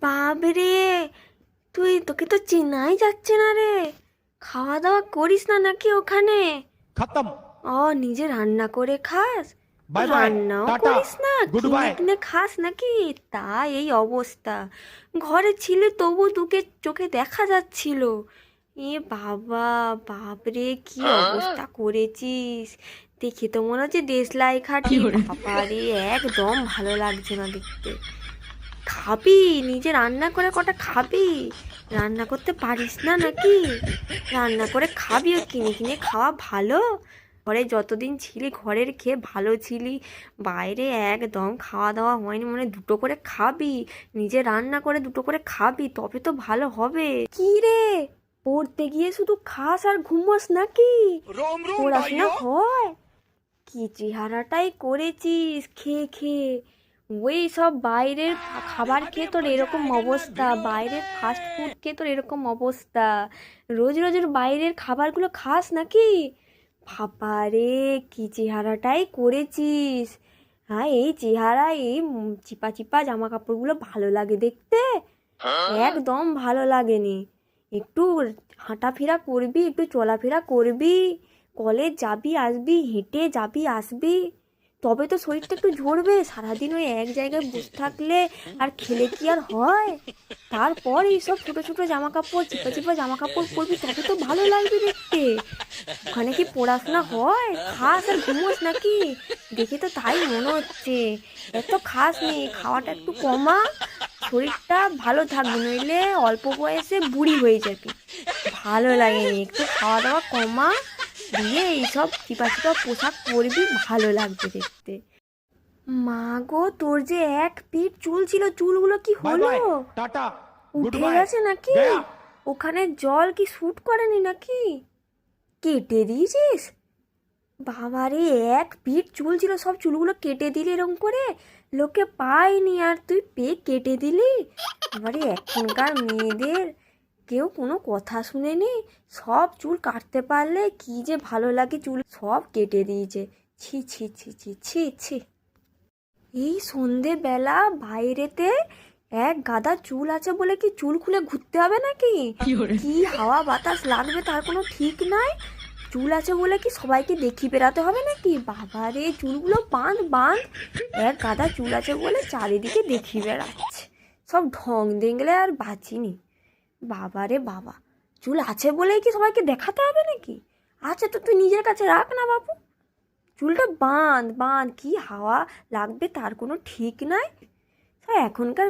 বাবরে, তোকে তো চেনাই যাচ্ছে না রে। খাওয়া দাওয়া করিস না নাকি ওখানে? खत्म। নিজে রান্না করে খাস? बाय बाय, রান্নাও टाटा, করিস না, गुड কিনে बाय। কিনে খাস নাকি? তা এই অবস্থা। ঘরে ছিলে তবু তোকে চোখে দেখা যাচ্ছিল। এ বাবা, বাপরে কি অবস্থা করেছিস! দেখে তো মনে হচ্ছে দেশলাই খাটি। বাবারে, একদম ভালো লাগছে না দেখতে। খাবি, নিজে রান্না করে কটা খাবি? রান্না করতে পারিস না নাকি? রান্না করে খাবি, ও কিনে কিনে খাওয়া ভালো? ঘরে যতদিন ছিলি ঘরের খেয়ে ভালো ছিলি, বাইরে একদম খাওয়া দাওয়া হয়নি। মানে দুটো করে খাবি, নিজে রান্না করে দুটো করে খাবি, তবে তো ভালো হবে। কি রে, পড়তে গিয়ে শুধু খাস আর ঘুমোস নাকি? रोम रोम পড়াশোনা भाइयों। হয়? কি চেহারাটাই করেছিস খেয়ে খেয়ে! ওই সব বাইরের খাবার খেয়ে তোর এরকম অবস্থা, বাইরের ফাস্ট ফুড খেয়ে তোর এরকম অবস্থা। রোজ রোজ বাইরের খাবারগুলো খাস নাকি? বাবারে, কি চেহারাটাই করেছিস! হ্যাঁ, এই চেহারা, এই চিপা চিপা জামা কাপড়গুলো ভালো লাগে দেখতে? একদম ভালো লাগেনি। একটু হাঁটাফেরা করবি, একটু চলাফেরা করবি, কলেজ যাবি আসবি, হেঁটে যাবি আসবি, তবে তো শরীরটা একটু ঝরবে। সারাদিন ওই এক জায়গায় বসে থাকলে আর খেলে কি আর হয়? তারপর এইসব ছোটো ছোটো জামা কাপড়, চিপা চিপা জামা কাপড় পরবি, তবে তো ভালো লাগবে দেখতে। ওখানে কি পড়াশোনা হয়? খাস আর ঘুমোস নাকি? দেখে তো তাই মনে হচ্ছে। এত খাস নি, খাওয়াটা একটু কমা, শরীরটা ভালো থাকবে, নইলে অল্প বয়সে বুড়ি হয়ে যাবি। ভালো লাগেনি, একটু খাওয়া দাওয়া কমা, দিয়ে এইসব চিপা চিপা পোশাক পরবি, ভালো লাগবে দেখতে। মা গো, তোর যে এক পিঠ চুল ছিল, চুলগুলো কি बाय হলো? बाय, टाटा, गुड উঠে बाय। গেছে নাকি? गया। ওখানে জল কি শ্যুট করেনি নাকি? কেটে দিয়েছিস? বাবারে, এক পিঠ চুল ছিল, সব চুলগুলো কেটে দিলি এরকম করে? লোকে পায়নি আর তুই পেয়ে কেটে দিলি? এবারে এখনকার মেয়েদের কেউ কোনো কথা শুনেনি, সব চুল কাটতে পারলে কি যে ভালো লাগে, চুল সব কেটে দিয়েছে। ছি ছি ছি ছি ছি ছি! এই সন্ধেবেলা বাইরেতে এক গাদা চুল আছে বলে কি চুল খুলে ঘুরতে হবে নাকি? কি হাওয়া বাতাস লাগবে তার কোনো ঠিক নাই। চুল আছে বলে কি সবাইকে দেখি বেড়াতে হবে নাকি? বাবারে, চুলগুলো বাঁধ বাঁধ। এক গাদা চুল আছে বলে চারিদিকে দেখি বেড়াচ্ছে। সব ঢং দেখলে আর বাঁচিনি। বাবারে বাবা, চুল আছে বলেই কি সবাইকে দেখাতে হবে নাকি? আচ্ছা, তো তুই নিজের কাছে রাখ না বাবু। চুলটা বাঁধ বাঁধ, কি হাওয়া লাগবে তার কোনো ঠিক নাই। এখনকার